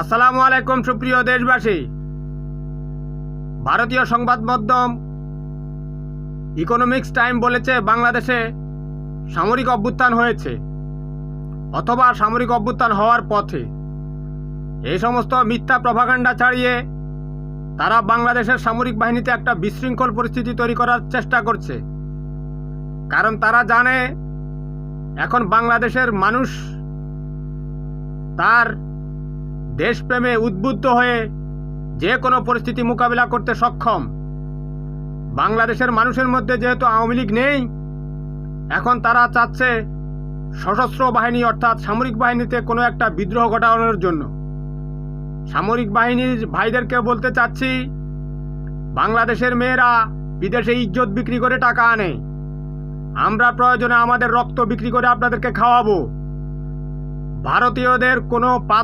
আসসালামু আলাইকুম সুপ্রিয় দেশবাসী। ভারতীয় সংবাদ মাধ্যম ইকোনমিক্স টাইম বলেছে বাংলাদেশে সামরিক অভ্যুত্থান হয়েছে অথবা সামরিক অভ্যুত্থান হওয়ার পথে। এই সমস্ত মিথ্যা প্রপাগান্ডা ছাড়িয়ে তারা বাংলাদেশের সামরিক বাহিনীতে একটা বিশৃঙ্খল পরিস্থিতি তৈরি করার চেষ্টা করছে। কারণ তারা জানে এখন বাংলাদেশের মানুষ তার দেশপ্রেমে উদ্বুদ্ধ হয়ে যে কোনো পরিস্থিতি মোকাবিলা করতে সক্ষম। বাংলাদেশের মানুষের মধ্যে যেহেতু আওয়ামী লীগ নেই, এখন তারা চাচ্ছে সশস্ত্র বাহিনী অর্থাৎ সামরিক বাহিনীতে কোনো একটা বিদ্রোহ ঘটানোর জন্য। সামরিক বাহিনীর ভাইদেরকে বলতে চাচ্ছি, বাংলাদেশের মেয়েরা বিদেশে ইজ্জত বিক্রি করে টাকা আনে, আমরা প্রয়োজনে আমাদের রক্ত বিক্রি করে আপনাদেরকে খাওয়াবো। ভারতীয়দের কোনো পা